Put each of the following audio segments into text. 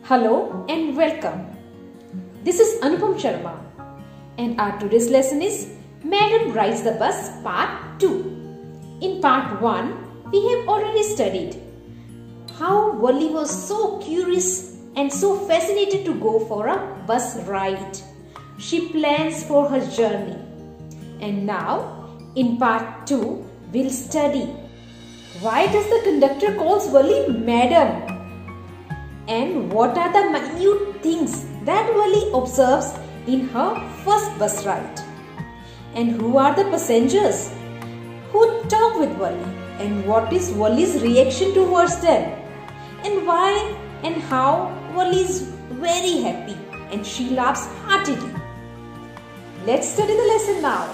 Hello and welcome. This is Anupam Sharma and our today's lesson is Madam Rides the Bus Part 2. In Part 1, we have already studied how Wally was so curious and so fascinated to go for a bus ride. She plans for her journey. And now, in Part 2, we'll study why does the conductor calls Wally Madam? And what are the minute things that Wally observes in her first bus ride? And who are the passengers who talk with Wally? And what is Wally's reaction towards them? And why and how Wally is very happy and she laughs heartily. Let's study the lesson now.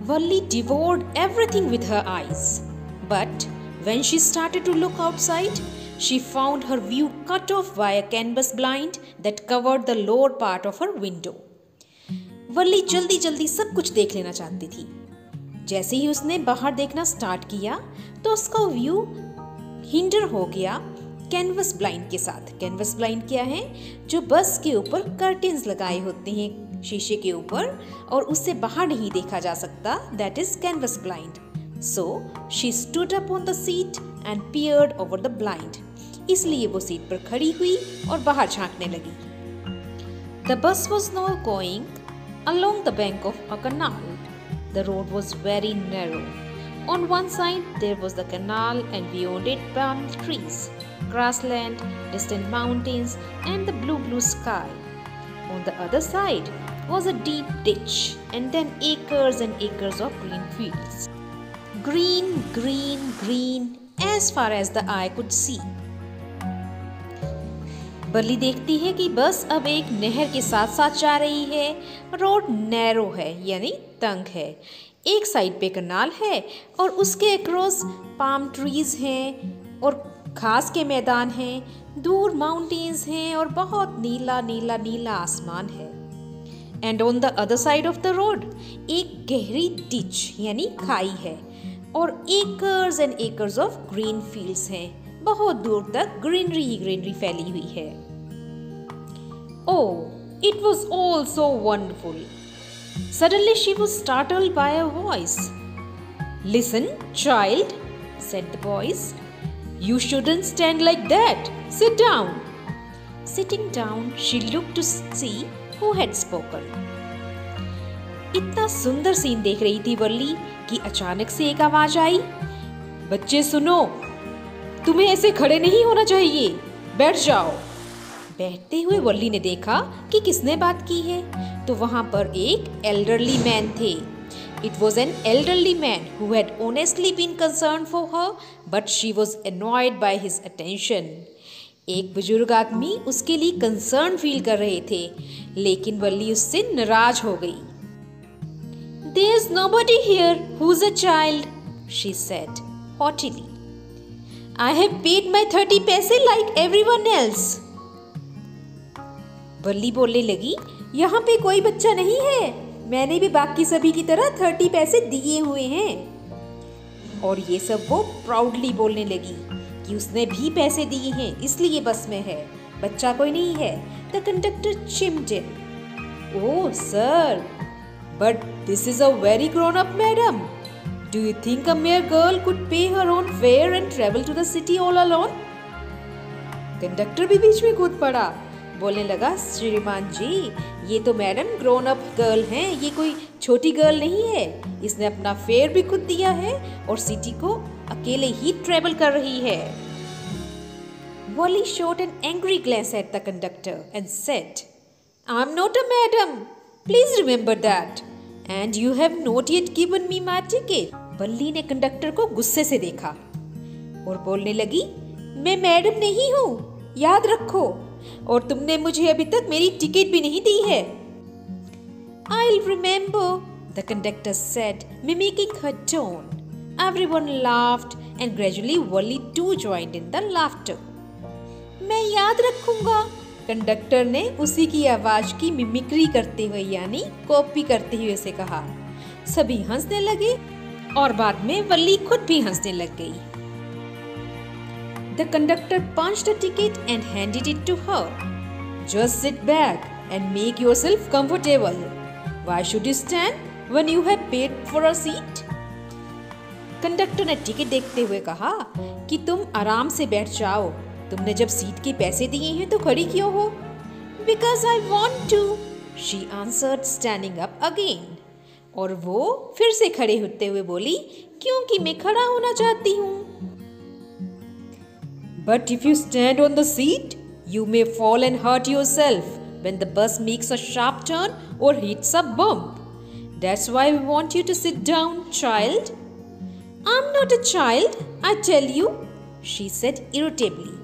Wally devoured everything with her eyes. But when she started to look outside, she found her view cut off by a canvas blind that covered the lower part of her window. वल्ली जल्दी जल्दी सब कुछ देख लेना चाहती थी। जैसे ही उसने बाहर देखना स्टार्ट किया तो उसका व्यू हिंडर हो गया कैनवस ब्लाइंड के साथ। कैनवस ब्लाइंड क्या है? जो बस के ऊपर कर्टेन्स लगाए होते हैं शीशे के ऊपर और उससे बाहर नहीं देखा जा सकता। That is canvas blind. So she stood up on the seat and peered over the blind. इसलिए वो सीट पर खड़ी हुई और बाहर झांकने लगी। The bus was now going along the bank of a canal. The road was very narrow. On one side there was the canal and beyond it palm trees, grassland, distant mountains and the blue sky. On the other side was a deep ditch and then acres and acres of green fields. Green, green, green as far as the eye could see. बल्ली देखती है कि बस अब एक नहर के साथ साथ जा रही है। रोड नैरो है यानी तंग है। एक साइड पे कनाल है और उसके अक्रॉस पाम ट्रीज हैं और घास के मैदान हैं। दूर माउंटेन्स हैं और बहुत नीला नीला नीला आसमान है। And on the other side of the road एक गहरी डिच यानी खाई है और acres and acres of green fields हैं। बहुत दूर तक ग्रीनरी ही ग्रीनरी फैली हुई है। Oh, it was all so wonderful. Suddenly she was startled by a voice. Listen, child, said the voice. You shouldn't stand like that. Sit down. Sitting down, she looked to see who had spoken. इतना सुंदर scene देख रही थी वल्ली कि अचानक से एक आवाज आई। बच्चे सुनो, तुम्हें ऐसे खड़े नहीं होना चाहिए, बैठ जाओ। बैठते हुए वल्ली ने देखा कि किसने बात की है तो वहां पर एक एल्डरली मैन थे। It was an elderly man who had honestly been concern for her but she was annoyed by his attention. एक बुजुर्ग आदमी उसके लिए कंसर्न फील कर रहे थे लेकिन वल्ली उससे नाराज हो गई। There's nobody here who's a child, she said haughtily. I have paid my 30 paise like everyone else. वल्ली बोलने लगी, यहाँ पे कोई बच्चा नहीं है, मैंने भी बाकी सभी की तरह 30 पैसे दिए हुए हैं। और ये सब वो प्राउडली बोलने लगी कि उसने भी पैसे दिए हैं इसलिए बस में है, बच्चा कोई नहीं है। The conductor chimed in. Oh sir, but this is a very grown-up madam. Do you think a mere girl could pay her own fare and travel to the city all alone? Conductor भी बीच में कूद पड़ा, बोलने लगा, श्रीमान जी, ये तो madam grown up girl हैं, ये कोई छोटी गर्ल नहीं है। इसने अपना फेयर भी खुद दिया है और सिटी को अकेले ही ट्रेवल कर रही है। Wally shot an angry glance at the conductor and said, I'm not a madam. Please remember that. And you have not yet given me my ticket. बल्ली ने कंडक्टर को गुस्से से देखा और बोलने लगी, मैं मैडम नहीं हूँ, याद रखो, और तुमने मुझे अभी तक मेरी टिकट भी नहीं दी है। I'll remember, the conductor said, mimicking her tone. Everyone laughed and gradually Wally too joined in the laughter. मैं याद रखूंगा, कंडक्टर ने उसी की आवाज की मिमिक्री करते हुए यानी कॉपी करते हुए उसे कहा। सभी हंसने लगे और बाद में वल्ली खुद भी हंसने लग गई। The conductor punched a ticket and handed it to her. Just sit back and make yourself comfortable. Why should you stand when you have paid for a seat? Conductor ने टिकट देखते हुए कहा कि तुम आराम से बैठ जाओ, तुमने जब सीट के पैसे दिए हैं तो खड़ी क्यों हो? Because I want to, she answered standing up again. और वो फिर से खड़े होते हुए बोली, क्योंकि मैं खड़ा होना चाहती हूँ। But if you stand on the seat, you may fall and hurt yourself when the bus makes a sharp turn or hits a bump. That's why we want you to sit down, child. I'm not a child, I tell you, she said irritably.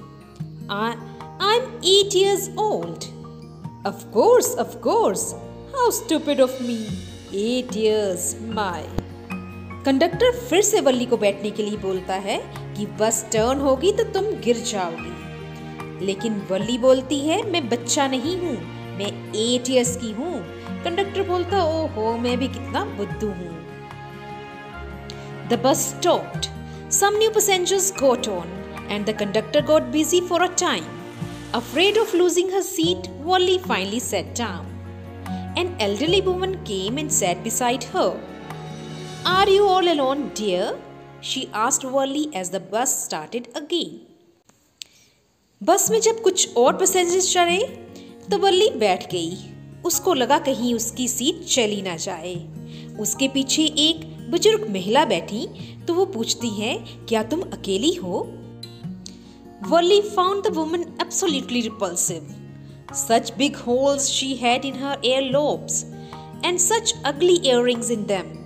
I'm 8 years old. Of course. How stupid of me. 8 years, my. Conductor फिर से वल्ली को बैठने के लिए बोलता है कि बस टर्न होगी तो तुम गिर जाओगी। लेकिन वल्ली बोलती है, मैं बच्चा नहीं हूँ, मैं 8 years की हूँ। कंडक्टर बोलता, ओहो, मैं भी कितना बुद्धू हूँ। The bus stopped. Some new passengers got on, and the conductor got busy for a time. Afraid of losing her seat, Wally finally sat down. An elderly woman came and sat beside her. Are you all alone, dear? She asked Wally as the bus started again. बस में जब कुछ और passengers चढ़े तो वल्ली बैठ गई। उसको लगा कहीं उसकी सीट चली ना जाए। उसके पीछे एक बुजुर्ग महिला बैठी तो वो पूछती है, क्या तुम अकेली हो? Wally found the woman absolutely repulsive. Such big holes she had in her earlobes and such ugly earrings in them.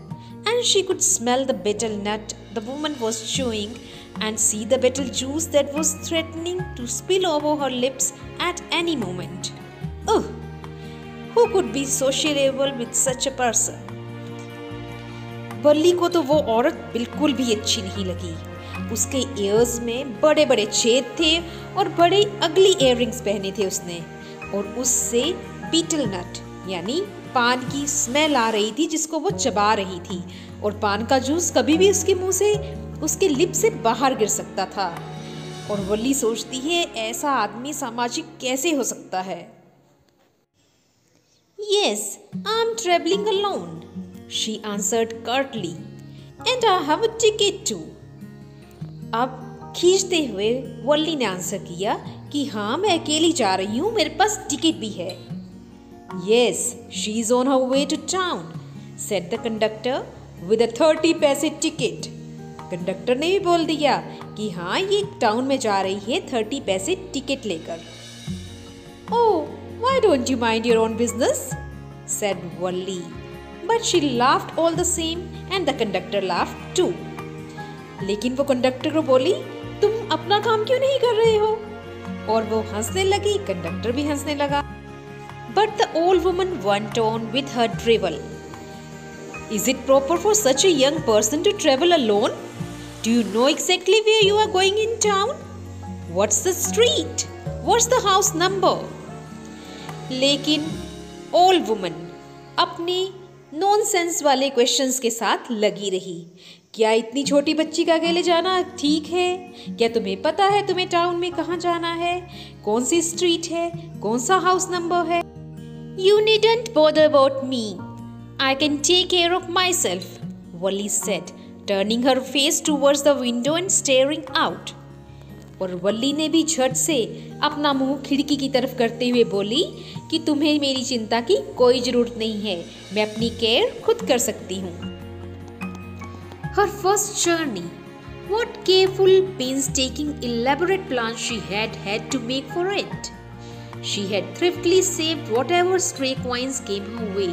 And she could smell the betel nut the woman was chewing and see the betel juice that was threatening to spill over her lips at any moment. Ugh! Who could be sociable with such a person? वल्ली को तो वो औरत बिल्कुल भी अच्छी नहीं लगी। उसके ईयर्स में बड़े बड़े छेद थे और बड़े अगली इयररिंग्स पहने थे उसने, और उससे बीटल नट यानी पान की स्मेल आ रही थी जिसको वो चबा रही थी, और पान का जूस कभी भी उसके मुंह से, उसके लिप से बाहर गिर सकता था। और वल्ली सोचती है, ऐसा आदमी सामाजिक कैसे हो सकता है? Yes, I'm traveling alone, she answered curtly, and I have a ticket too. अब खींचते हुए वल्ली ने आंसर किया कि हाँ, मैं अकेली जा रही हूँ, मेरे पास टिकट भी है। Yes, she's on her way to town, said the conductor with a 30 पैसे ticket. कंडक्टर ने भी बोल दिया कि हाँ, ये टाउन में जा रही है 30 पैसे टिकट लेकर। Oh, why don't you mind your own business? said Wally. But she laughed all the same and the conductor laughed too. लेकिन वो कंडक्टर को बोली, तुम अपना काम क्यों नहीं कर रहे हो? और वो हंसने लगी, कंडक्टर भी हंसने लगा। But the old woman went on with her drivel. Is it proper for such a young person to travel alone? Do you know exactly where you are going in town? What's the street? What's the house number? लेकिन old woman अपने nonsense वाले questions के साथ लगी रही। क्या इतनी छोटी बच्ची का अकेले जाना ठीक है? क्या तुम्हें पता है तुम्हें टाउन में कहाँ जाना है? कौन सी स्ट्रीट है? कौन सा हाउस नंबर है? You needn't bother about me. I can take care of myself, Wally said, turning her face towards the window and staring out. और वल्ली ने भी झट से अपना मुंह खिड़की की तरफ करते हुए बोली कि तुम्हें मेरी चिंता की कोई जरूरत नहीं है, मैं अपनी केयर खुद कर सकती हूँ। Her first journey. What careful, painstaking, elaborate plans she had to make for it. She had thriftily saved whatever stray coins came her way,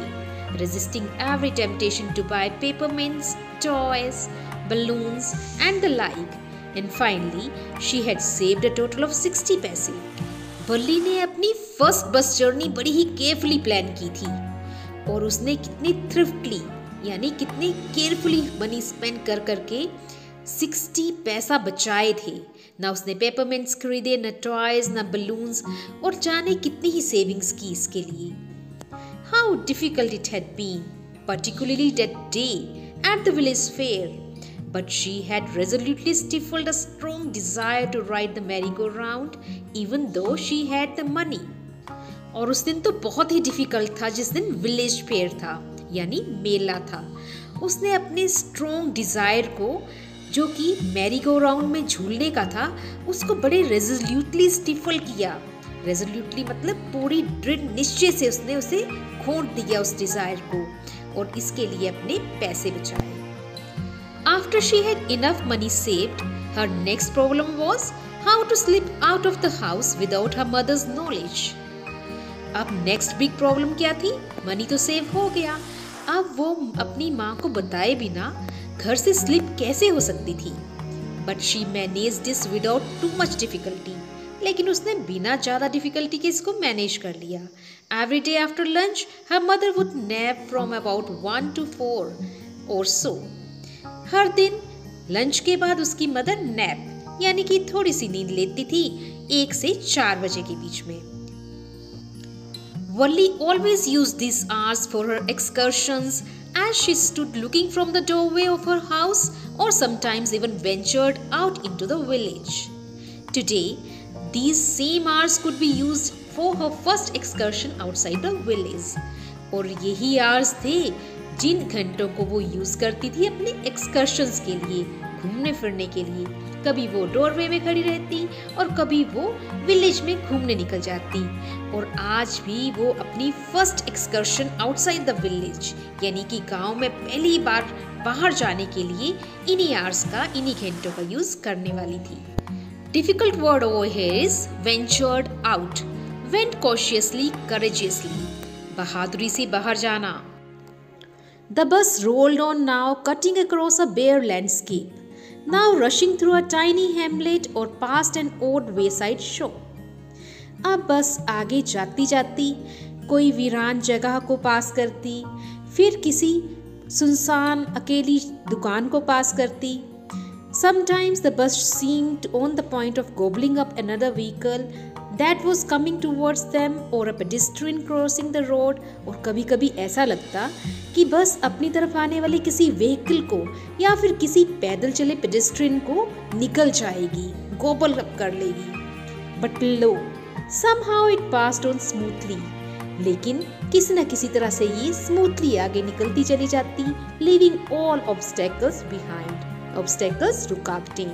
resisting every temptation to buy peppermints, toys, balloons, and the like. And finally, she had saved a total of 60 पैसे। वल्ली ने अपनी first bus journey बड़ी ही carefully plan की थी, और उसने कितनी थ्रिफ्टली यानी कितने केयरफुली मनी स्पेंड कर करके 60 पैसा बचाए थे। ना उसने पेपरमिंट्स खरीदे, न टॉयज, न बलून्स, और जाने कितनी ही सेविंग्स की इसके लिए। How difficult it had been, particularly that day at the village fair. but she had resolutely stifled a strong desire to ride the merry-go-round, even though she had the money. और उस दिन तो बहुत ही difficult था जिस दिन village fair था यानी मेला था। उसने अपने स्ट्रॉन्ग डिजायर को जो कि मैरी गो राउंड में झूलने का था उसको बड़े रेजोल्यूटली स्टिफल किया। रेजोल्यूटली मतलब पूरी दृढ़ निश्चय से उसने उसे घोंट दिया उस डिजायर को और इसके लिए अपने पैसे बचाए। After she had enough money saved, her next problem was how to slip out of the house without her mother's knowledge. अब नेक्स्ट बिग प्रॉब्लम क्या थी? मनी तो सेव हो गया, अब वो अपनी माँ को बताए बिना घर से स्लिप कैसे हो सकती थी? But she manage this without too much difficulty, लेकिन उसने बिना ज़्यादा डिफिकल्टी के इसको मैनेज कर लिया। Every day after lunch her mother would nap from about 1 to 4 और सो। हर दिन लंच के बाद उसकी मदर नैप यानी कि थोड़ी सी नींद लेती थी 1 से 4 बजे के बीच में। Wally always used these hours for her excursions as she stood looking from the doorway of her house or sometimes even ventured out into the village. Today, these same hours could be used for her first excursion outside the village. और यही hours थे जिन घंटों को वो use करती थी अपने एक्सकर्शंस के लिए, घूमने फिरने के लिए। कभी वो डोरवे में खड़ी रहती और कभी वो विलेज में घूमने निकल जाती। और आज भी वो अपनी first excursion outside the village यानी कि गांव में पहली बार बाहर जाने के लिए इन्हीं आवर्स का, इन्हीं घंटों का यूज करने वाली थी। Difficult word over here is ventured out, went cautiously, courageously, बहादुरी से बाहर जाना। The bus rolled on now, cutting across a bare landscape, now rushing through a tiny hamlet or past an old wayside shop. अब बस आगे जाती जाती कोई वीरान जगह को पास करती, फिर किसी सुनसान अकेली दुकान को पास करती। Sometimes the bus seemed on the point of gobbling up another vehicle that was coming towards them or a pedestrian crossing the road। और कभी-कभी ऐसा लगता कि बस अपनी तरफ आने वाले किसी व्हीकल को या फिर किसी पैदल चले पेडेस्ट्रियन को निकल जाएगी, गोबल अप कर लेगी। But lo, somehow it passed on smoothly। लेकिन किसी न किसी तरह से ये स्मूथली आगे निकलती चली जाती, leaving all obstacles behind। Obstacles रुकावटें,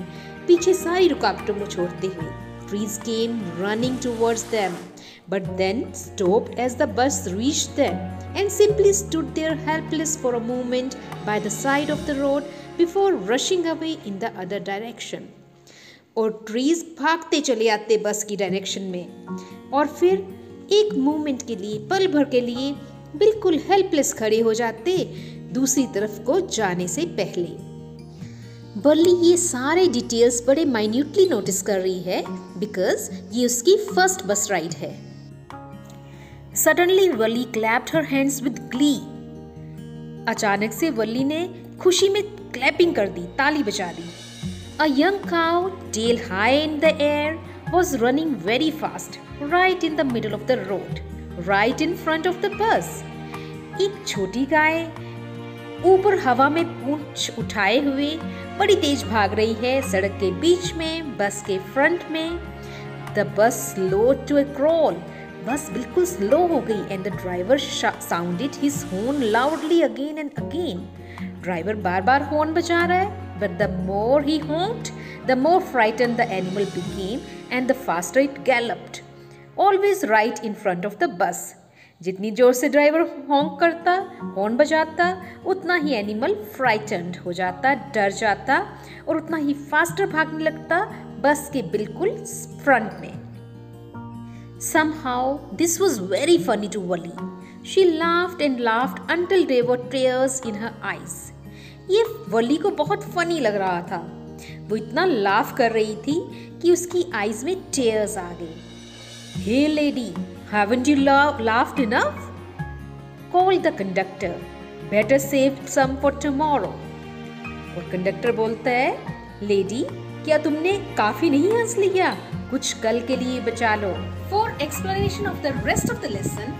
पीछे सारी रुकावटों को छोड़ते हुए। Trees came running towards them, but then stopped as the bus reached them and simply stood there helpless for a moment by the side of the road before rushing away in the other direction। और trees भागते चले आते बस की direction में और फिर एक मोमेंट के लिए, पल भर के लिए बिल्कुल हेल्पलेस खड़े हो जाते दूसरी तरफ को जाने से पहले। बर्ली ये सारे डिटेल्स बड़े माइन्यूटली नोटिस कर रही है बिकॉज ये उसकी फर्स्ट बस राइड है। Suddenly Wali clapped her hands with Glee. अचानक से वली ने खुशी में क्लैपिंग कर दी, ताली बजा दी। A young cow, tail high in the air, was running very fast right in the middle of the road, right in front of the bus। एक छोटी गाय ऊपर हवा में पूंछ उठाए हुए बड़ी तेज भाग रही है सड़क के बीच में, बस के फ्रंट में। The bus slowed to a crawl। बस बिल्कुल स्लो हो गई and the driver sounded his horn loudly again and again. Driver बार बार हॉर्न बजा रहा है, but the more he horned the more frightened the animal became and the faster it galloped, always right in front of the bus. जितनी जोर से driver हॉन्क करता, horn बजाता, उतना ही एनिमल फ्राइटन्ड हो जाता, डर जाता और उतना ही फास्टर भागने लगता बस के बिल्कुल फ्रंट में। Somehow this was very funny to Wally. She laughed and laughed until there were tears in her eyes. ये वली को बहुत फनी लग रहा था। वो इतना लाफ कर रही थी कि उसकी आईज में टेयर्स आ गई। Hey lady, haven't you laughed enough? Called the conductor. Better save some for tomorrow. और कंडक्टर बोलता है, लेडी क्या तुमने काफी नहीं हंस लिया, कुछ कल के लिए बचा लो। For explanation of the rest of the lesson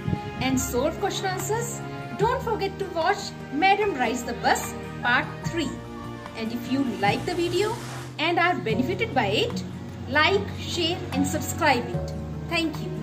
and solve question answers, don't forget to watch Madam Rides the Bus Part 3. And if you like the video and are benefited by it, like, share and subscribe it. Thank you.